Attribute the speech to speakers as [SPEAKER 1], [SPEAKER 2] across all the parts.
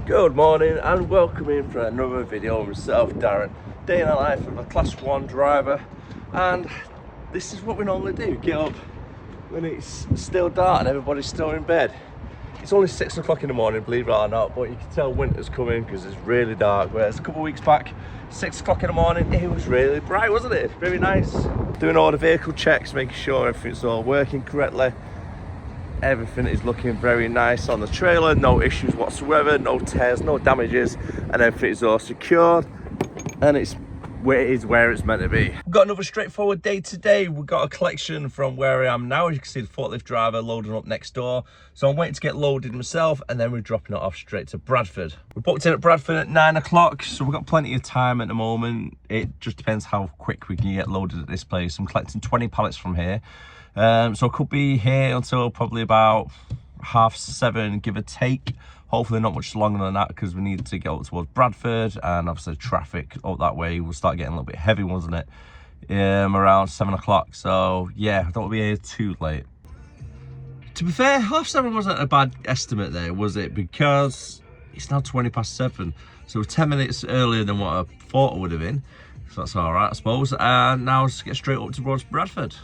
[SPEAKER 1] Good morning and welcome in for another video of myself, Darren. Day in the life of a class 1 driver, and this is what we normally do. Get up when it's still dark and everybody's still in bed. It's only 6 o'clock in the morning, believe it or not, but you can tell winter's coming because it's really dark. Whereas a couple of weeks back, 6 o'clock in the morning, it was really bright, wasn't it? Very nice. Doing all the vehicle checks, making sure everything's all working correctly. Everything is looking very nice on the trailer, no issues whatsoever, no tears, no damages, and everything is all secured, and it is where it's meant to be. We've got another straightforward day today. We've got a collection from where I am now. As you can see, the forklift driver loading up next door. So I'm waiting to get loaded myself, and then we're dropping it off straight to Bradford. We're booked in at Bradford at 9 o'clock, so we've got plenty of time at the moment. It just depends how quick we can get loaded at this place. I'm collecting 20 pallets from here. So I could be here until probably about 7:30, give or take. Hopefully not much longer than that, because we need to get up towards Bradford, and obviously traffic up that way will start getting a little bit heavy, wasn't it? Around 7 o'clock. So yeah, I don't want to be here too late. To be fair, 7:30 wasn't a bad estimate there, was it? Because it's now 7:20, so we're 10 minutes earlier than what I thought it would have been. So that's all right, I suppose. And now let's get straight up towards Bradford.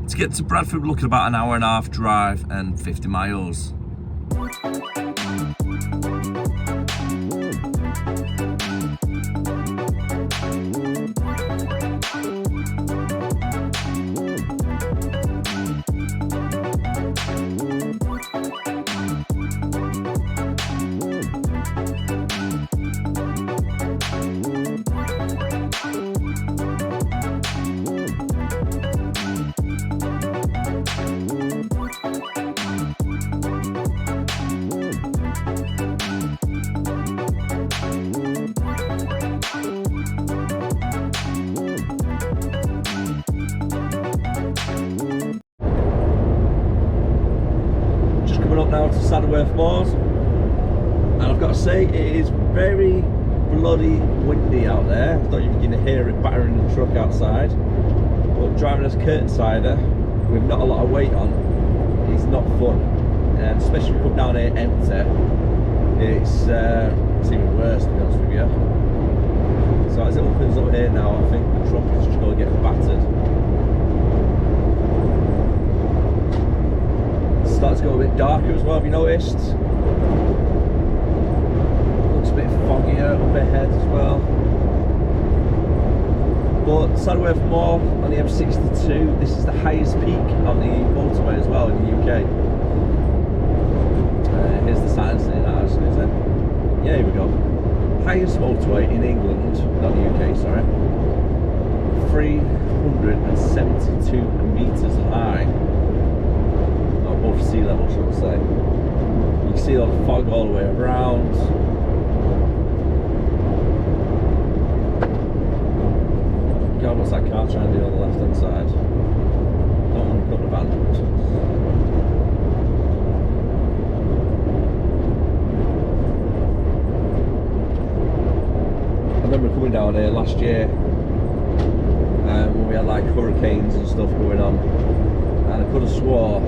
[SPEAKER 1] To get to Bradford, we're looking at about an hour and a half drive and 50 miles. Now to Saddleworth Moors, and I've got to say it is very bloody windy out there. I don't even get to hear it battering the truck outside, but driving as a curtainsider with not a lot of weight on is not fun, and especially if you come down here empty, it's even worse, to be honest with you. So as it opens up here now, I think the truck is just going to get battered. Starts to go a bit darker as well, have you noticed? Looks a bit foggier up ahead as well. But Saddleworth Moor on the M62, this is the highest peak on the motorway as well in the UK. Here's the sign saying that actually, is it? Yeah, here we go. Highest motorway in England, not the UK, sorry. 372 metres high. Above sea level, should I say. You can see all the fog all the way around. God, what's that car trying to do on the left hand side? Don't want to cut the van. I remember coming down here last year when we had like hurricanes and stuff going on, and I could have swore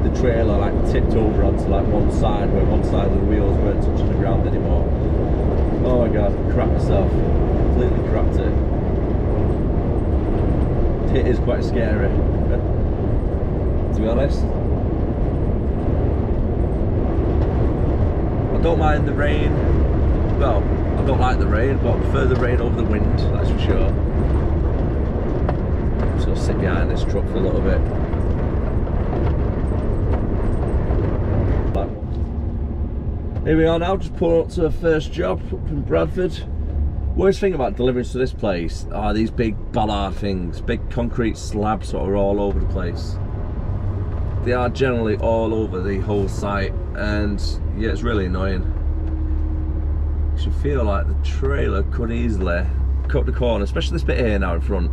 [SPEAKER 1] the trailer like tipped over onto like one side, where one side of the wheels weren't touching the ground anymore. Oh my god, crapped myself. Completely crapped it. It is quite scary, to be honest. I don't mind the rain. Well, I don't like the rain, but I prefer the rain over the wind, that's for sure. I'm just going to sit behind this truck for a little bit. Here we are now, just pulling up to the first job up in Bradford. Worst thing about delivering to this place are these big bollard things, big concrete slabs that are all over the place. They are generally all over the whole site, and yeah, it's really annoying. You feel like the trailer could easily cut the corner, especially this bit here now in front.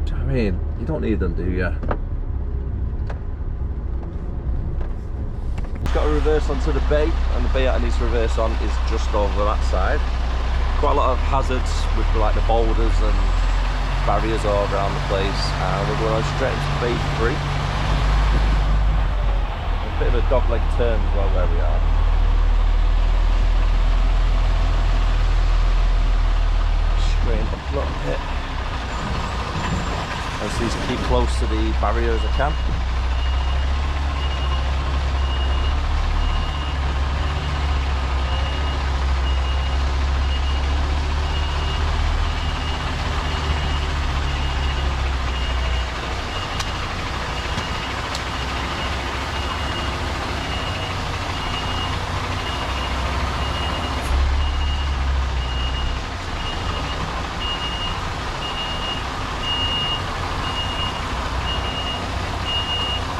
[SPEAKER 1] Do you know what I mean? You don't need them, do you? Got to reverse onto the bay, and the bay that I need to reverse on is just over that side. Quite a lot of hazards with like the boulders and barriers all around the place, and we're going straight into bay 3. bit of a dogleg turn as well where we are. Straight up a little bit. I just keep close to the barrier as I can.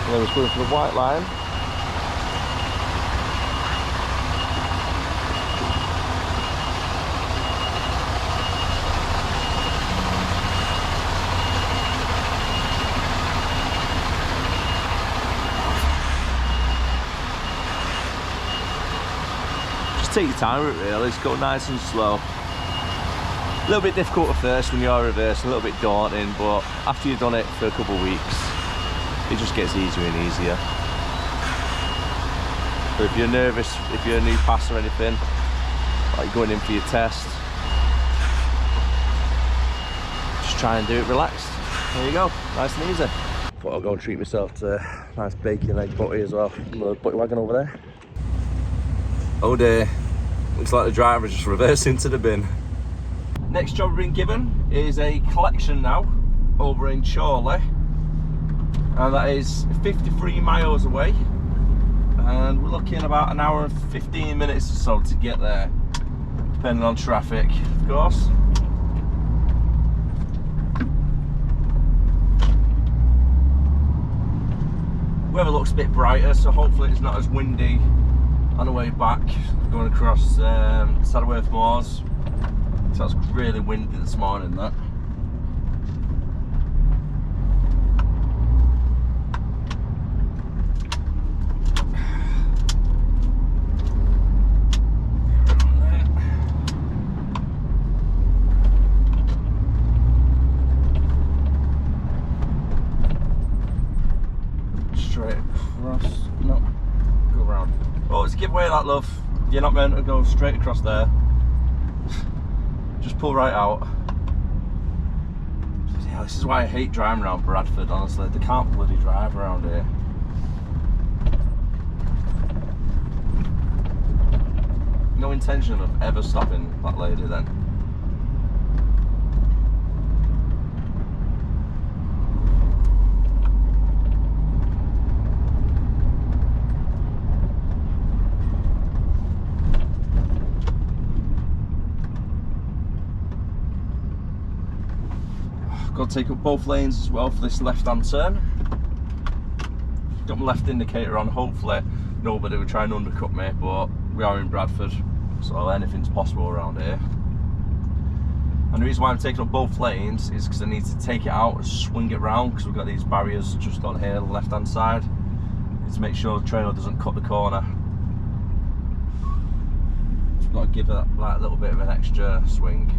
[SPEAKER 1] And then we're going for the white line. Just take your time with it really, just go nice and slow. A little bit difficult at first when you're reversing, a little bit daunting, but after you've done it for a couple of weeks, it just gets easier and easier. So if you're nervous, if you're a new passer or anything, like going in for your test, just try and do it relaxed. There you go, nice and easy. Thought I'll go and treat myself to a nice bacon egg butty as well from the butty wagon over there. Oh dear, looks like the driver just reversed into the bin. Next job we've been given is a collection now over in Chorley. And that is 53 miles away, and we're looking about an hour and 15 minutes or so to get there, depending on traffic, of course. Weather looks a bit brighter, so hopefully it's not as windy on the way back, going across Saddleworth Moors. So it's really windy this morning, that. No, go around. Oh, it's give way that, love. You're not meant to go straight across there. Just pull right out. Yeah, this is why I hate driving around Bradford, honestly. They can't bloody drive around here. No intention of ever stopping that lady then. Got to take up both lanes as well for this left-hand turn. Got my left indicator on, hopefully nobody will try and undercut me, but we are in Bradford, so anything's possible around here. And the reason why I'm taking up both lanes is because I need to take it out and swing it round, because we've got these barriers just on here on the left-hand side. Need to make sure the trailer doesn't cut the corner. So we've got to give it like a little bit of an extra swing.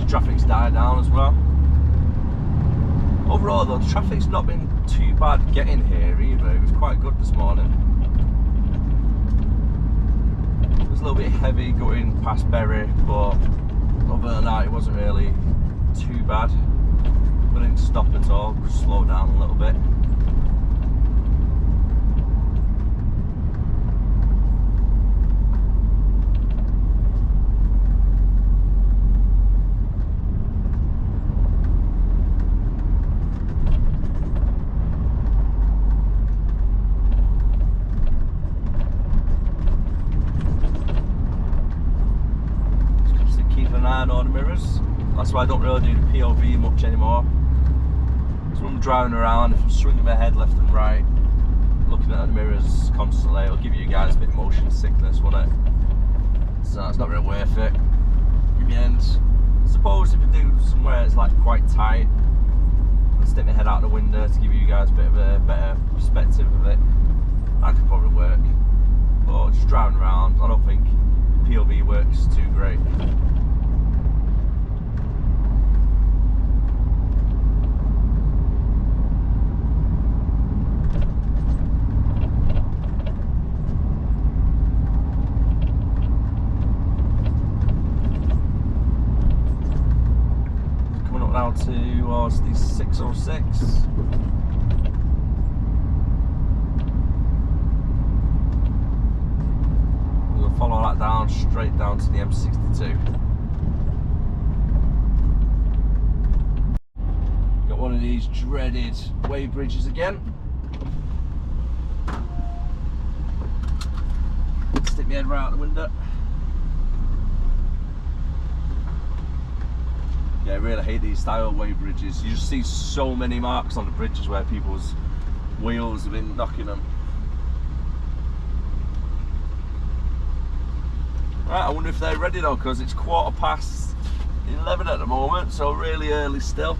[SPEAKER 1] Traffic's died down as well. Overall though, the traffic's not been too bad getting here either. It was quite good this morning. It was a little bit heavy going past Bury, but other than that it wasn't really too bad. We didn't stop at all, just slow down a little bit. On the mirrors. That's why I don't really do the POV much anymore. So when I'm driving around, if I'm swinging my head left and right, looking at the mirrors constantly, it'll give you guys a bit of motion sickness, won't it? So it's not really worth it in the end. I suppose if you do somewhere it's like quite tight, I'll stick my head out the window to give you guys a bit of a better perspective of it. that could probably work. But just driving around, I don't think POV works too great. Coming up now towards the 606. Follow that down, straight down to the M62. Got one of these dreaded wave bridges again. Stick my head right out the window. Yeah, I really hate these style wave bridges. You just see so many marks on the bridges where people's wheels have been knocking them. Right, I wonder if they're ready though, because it's 11:15 at the moment, so really early still.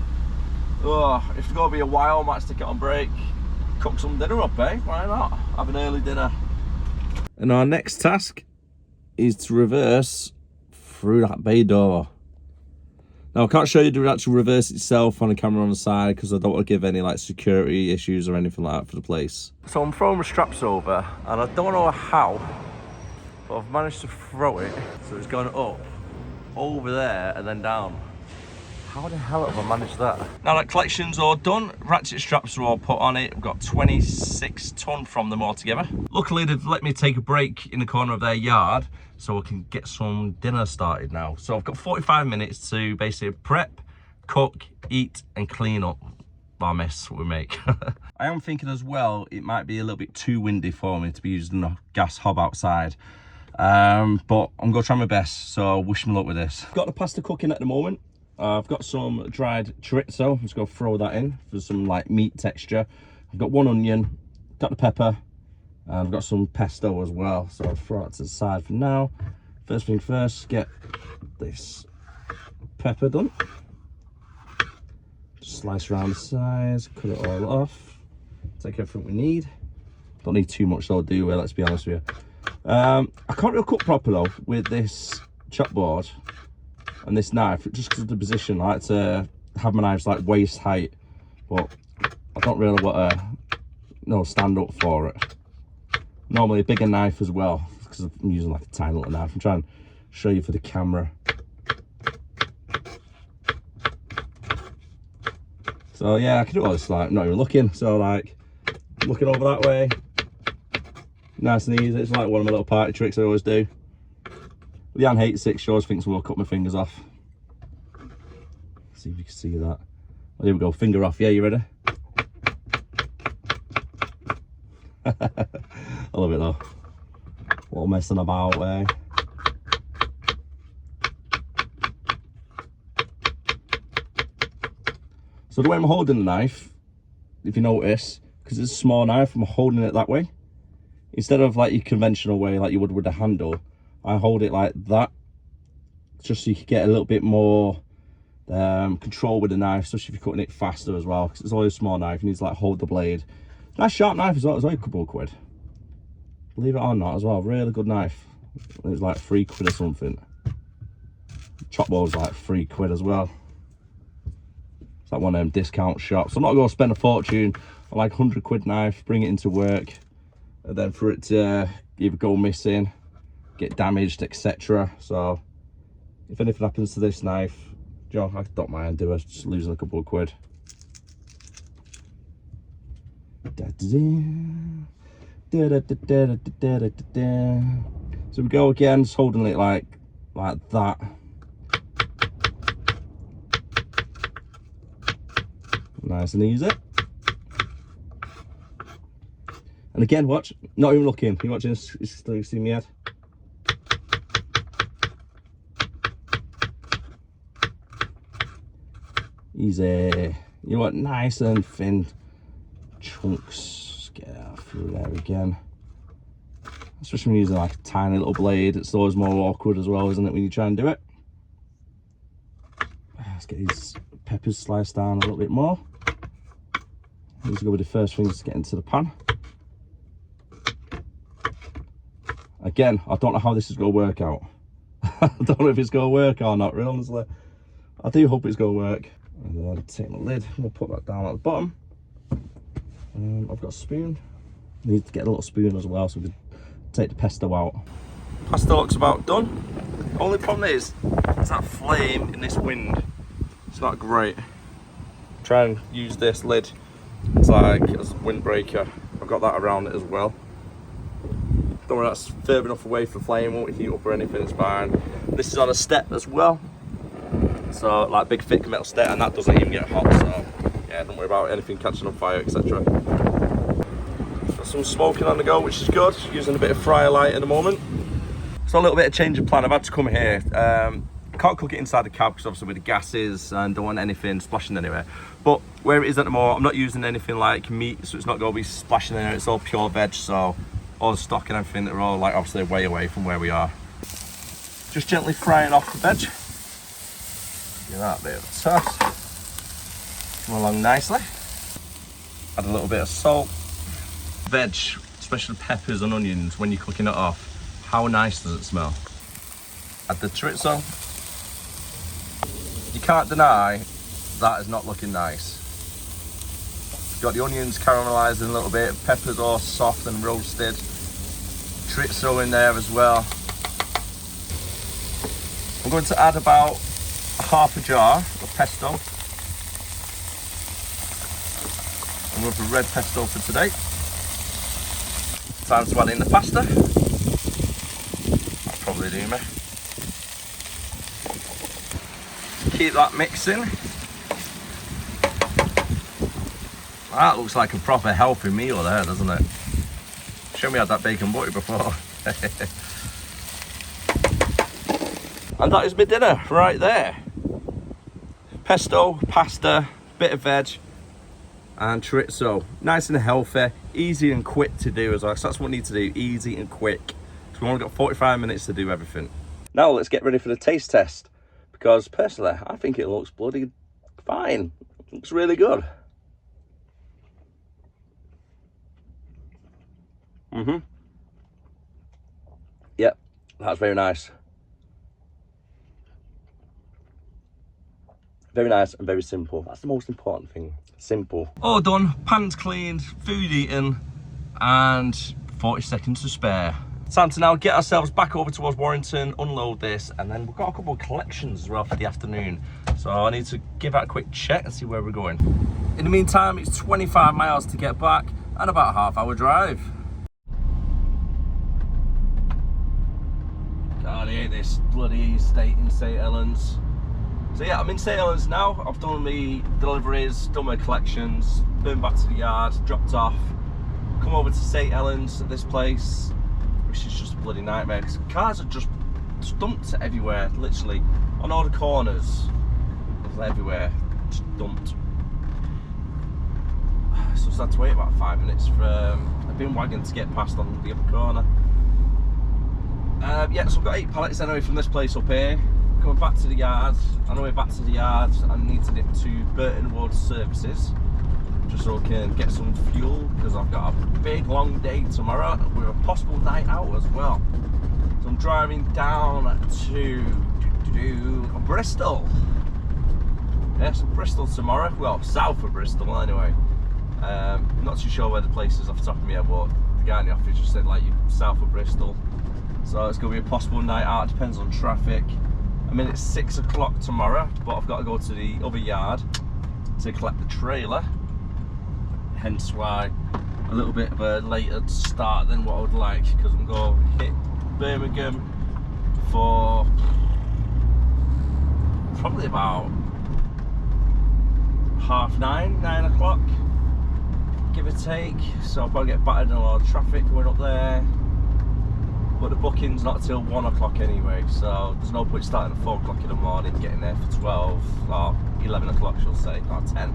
[SPEAKER 1] Oh, if it's going to be a while, I might stick it on break, cook some dinner up, eh? Why not? Have an early dinner. And our next task is to reverse through that bay door. Now I can't show you the actual reverse itself on the camera on the side because I don't want to give any like security issues or anything like that for the place. So I'm throwing my straps over and I don't know how, but I've managed to throw it, so it's going up, over there, and then down. How the hell have I managed that? Now that collection's all done, ratchet straps are all put on it. We've got 26 ton from them all together. Luckily, they've let me take a break in the corner of their yard, so I can get some dinner started now. So I've got 45 minutes to basically prep, cook, eat, and clean up our mess we make. I am thinking as well, it might be a little bit too windy for me to be using the gas hob outside. But I'm gonna try my best, so wish me luck with this. Got the pasta cooking at the moment. I've got some dried chorizo. I'm just gonna throw that in for some like meat texture. I've got one onion, got the pepper, and I've got some pesto as well, so I'll throw it to the side for now. First thing first, get this pepper done. Just slice around the sides, cut it all off, take everything we need. Don't need too much though, do we? Let's be honest with you. I can't really cook proper though with this chop board and this knife, just because of the position. I like to have my knives like waist height, but I don't really want to stand up for it. Normally a bigger knife as well, because I'm using like a tiny little knife. I'm trying to show you for the camera. So yeah, I can do all this like not even looking, so like looking over that way. Nice and easy. It's like one of my little party tricks I always do. Leanne hates it. She always thinks I'm going to cut my fingers off. See if you can see that. Well, here we go. Finger off. Yeah, you ready? I love it though. What messing about, eh? So the way I'm holding the knife, if you notice, because it's a small knife, I'm holding it that way. Instead of like your conventional way, like you would with a handle, I hold it like that, just so you can get a little bit more control with the knife, especially if you're cutting it faster as well, because it's only a small knife. You need to like hold the blade. Nice sharp knife as well. It's only a couple of quid. Believe it or not as well, really good knife. It was like £3 or something. Chop board's like £3 as well. It's like one of them discount shops. I'm not going to spend a fortune on like £100 knife, bring it into work, and then for it to either go missing, get damaged, etc. So if anything happens to this knife, you know, I don't mind doing it, just losing a couple of quid. So we go again, just holding it like that. Nice and easy. And again, watch, not even looking. You're watching this, you still see me head. Easy. You want nice and thin chunks. Get out through there again. Especially when you're using like a tiny little blade, it's always more awkward as well, isn't it, when you try and do it? Let's get these peppers sliced down a little bit more. These go with the first things to get into the pan. Again, I don't know how this is going to work out. I don't know if it's going to work or not, really, honestly. I do hope it's going to work. And then take my lid, we'll put that down at the bottom. I've got a spoon. Need to get a little spoon as well so we can take the pesto out. Pesto looks about done. Only problem is that flame in this wind. It's not great. Try and use this lid. It's like as a windbreaker. I've got that around it as well. Don't worry, that's further enough away from the flame, won't heat up or anything, it's fine. This is on a step as well. So like big thick metal step, and that doesn't even get hot, so yeah, don't worry about anything catching on fire, etc. Got some smoking on the go, which is good. Using a bit of fryer light at the moment. So a little bit of change of plan. I've had to come here. Can't cook it inside the cab because obviously with the gases and don't want anything splashing anywhere. But where it is at the moment, I'm not using anything like meat, so it's not going to be splashing anywhere. It's all pure veg, so all the stock and everything, they're all like obviously way away from where we are. Just gently frying off the veg. Give that a bit of a toss. Come along nicely. Add a little bit of salt. Veg, especially peppers and onions, when you're cooking it off, how nice does it smell? Add the chorizo. You can't deny that is not looking nice. Got the onions caramelizing a little bit, peppers all soft and roasted. Chorizo in there as well. I'm going to add about half a jar of pesto. I'm going for red pesto for today. Time to add in the pasta. That'll probably do me. Keep that mixing. That looks like a proper healthy meal there, doesn't it? Show me had that bacon butty before. And that is my dinner right there. Pesto, pasta, bit of veg, and chorizo. Nice and healthy, easy and quick to do as well. So that's what we need to do, easy and quick. So we've only got 45 minutes to do everything. Now let's get ready for the taste test. Because personally, I think it looks bloody fine. It looks really good. Yep, that's very nice. Very nice and very simple. That's the most important thing. Simple. All done, pans cleaned, food eaten, and 40 seconds to spare. Time to now get ourselves back over towards Warrington, unload this, and then we've got a couple of collections as well for the afternoon. So I need to give that a quick check and see where we're going. In the meantime, it's 25 miles to get back and about a half-hour drive. God, I hate this bloody estate in St. Helens. So yeah, I'm in St. Helens now. I've done my deliveries, done my collections, been back to the yard, dropped off, come over to St. Helens at this place, which is just a bloody nightmare because cars are just dumped everywhere, literally on all the corners, everywhere, just dumped. So I had to wait about 5 minutes for a bin wagon to get past on the other corner. Yeah, so I've got 8 pallets anyway from this place up here. Coming back to the yard. On the way back to the yard, I need to nip to Burton Wood Services just so I can get some fuel because I've got a big long day tomorrow with a possible night out as well. So I'm driving down to Bristol. Yeah, so Bristol tomorrow. Well, south of Bristol anyway. Not too sure where the place is off the top of my head, but the guy in the office just said like you're south of Bristol. So it's going to be a possible night out, depends on traffic. I mean, it's 6 o'clock tomorrow, but I've got to go to the other yard to collect the trailer. Hence why a little bit of a later start than what I would like, because I'm going to hit Birmingham for probably about 9:30, 9 o'clock, give or take. So I'll probably get battered in a lot of traffic going up there. But the booking's not till 1 o'clock anyway, so there's no point starting at 4 o'clock in the morning, getting there for 12 or 11 o'clock, she'll say, or 10.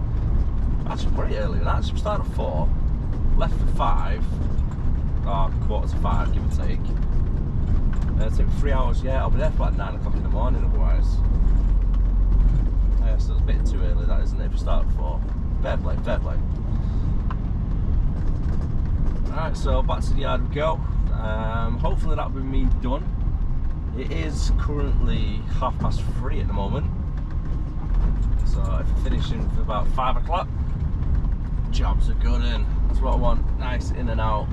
[SPEAKER 1] Actually, pretty early. Actually, we started at 4, left for 5, or quarter to 5, give or take. It'll take 3 hours. Yeah, I'll be there for like 9 o'clock in the morning otherwise. Yeah, so it's a bit too early, that isn't it? If you start at 4, fair play, fair play. Alright, so back to the yard we go. Hopefully that'll be me done. It is currently 3:30 at the moment, so if I finish in for about 5 o'clock, jobs are good in. That's what I want. Nice in and out,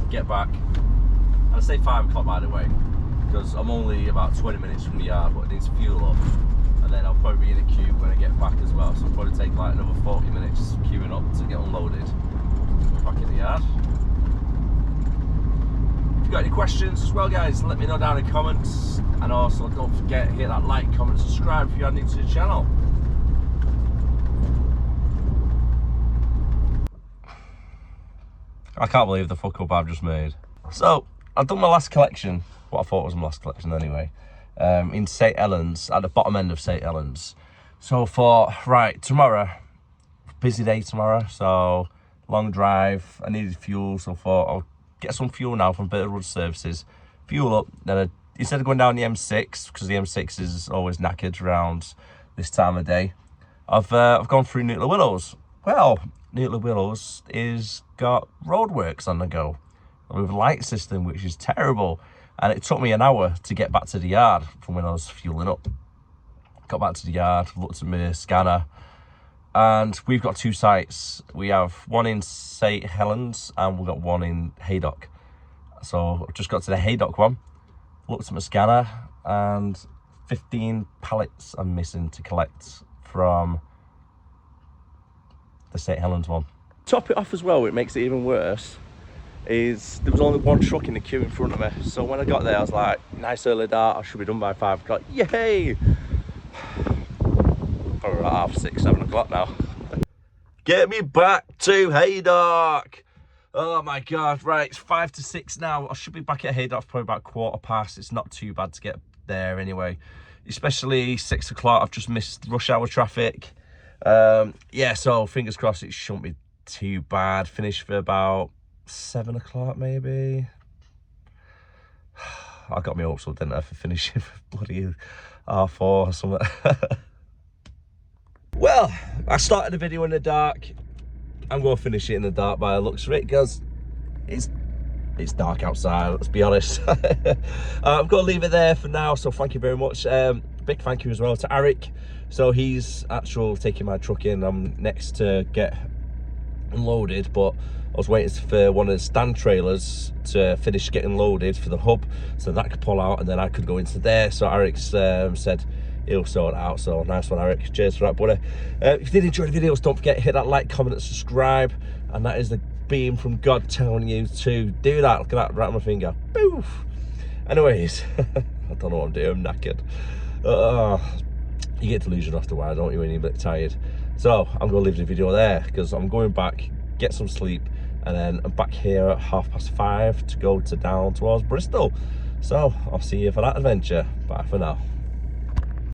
[SPEAKER 1] get back. And I say 5 o'clock by the way, because I'm only about 20 minutes from the yard, but I need to fuel up. And then I'll probably be in a queue when I get back as well, so I'll probably take like another 40 minutes queuing up to get unloaded. Back in the yard. If you've got any questions as well, guys, let me know down in the comments. And also don't forget, hit that like, comment, subscribe if you're new to the channel. I can't believe the fuck up I've just made. So I've done my last collection, what I thought was my last collection anyway, in St Helens, at the bottom end of St Helens. So for, right, tomorrow, busy day tomorrow, so long drive, I needed fuel, so I thought I'll get some fuel now from Bradford services, fuel up, then instead of going down the M6, because the M6 is always knackered around this time of day, I've gone through Nuclear Willows. Well, Nuclear Willows is got roadworks on the go with a light system, which is terrible, and it took me an hour to get back to the yard from when I was fueling up. Got back to the yard, looked at my scanner, and we've got 2 sites. We have one in St Helens and we've got one in Haydock. So I've just got to the Haydock one, looked at my scanner, and 15 pallets I'm missing to collect from the St Helens one. Top it off as well, it makes it even worse, is there was only one truck in the queue in front of me. So when I got there, I was like, nice early dart, I should be done by 5 o'clock. Yay! Probably about 6:30, 7 o'clock now. Get me back to Haydock. Oh my God, right, it's 5 to 6 now. I should be back at Haydock probably about 1:15. It's not too bad to get there anyway. Especially 6 o'clock, I've just missed rush hour traffic. Yeah, so fingers crossed it shouldn't be too bad. Finish for about 7 o'clock maybe. I got my hopes up, didn't I, for finishing for bloody 4:30 or something. Well, I started the video in the dark. I'm going to finish it in the dark by the looks of it, because it's dark outside, let's be honest. I'm going to leave it there for now, so thank you very much. Big thank you as well to Eric. So he's actually taking my truck in. I'm next to get unloaded, but I was waiting for one of the stand trailers to finish getting loaded for the hub, so that could pull out and then I could go into there. So Eric's said he'll sort it out, so nice one, Eric. Cheers for that, buddy. If you did enjoy the videos, don't forget to hit that like, comment and subscribe, and that is the beam from God telling you to do that. Look at that, right on my finger. Poof. Anyways, I don't know what I'm doing, I'm knackered. You get delusion after a while, don't you, when you're a bit tired? So I'm going to leave the video there, because I'm going back, get some sleep, and then I'm back here at 5:30 to go down towards Bristol. So I'll see you for that adventure. Bye for now.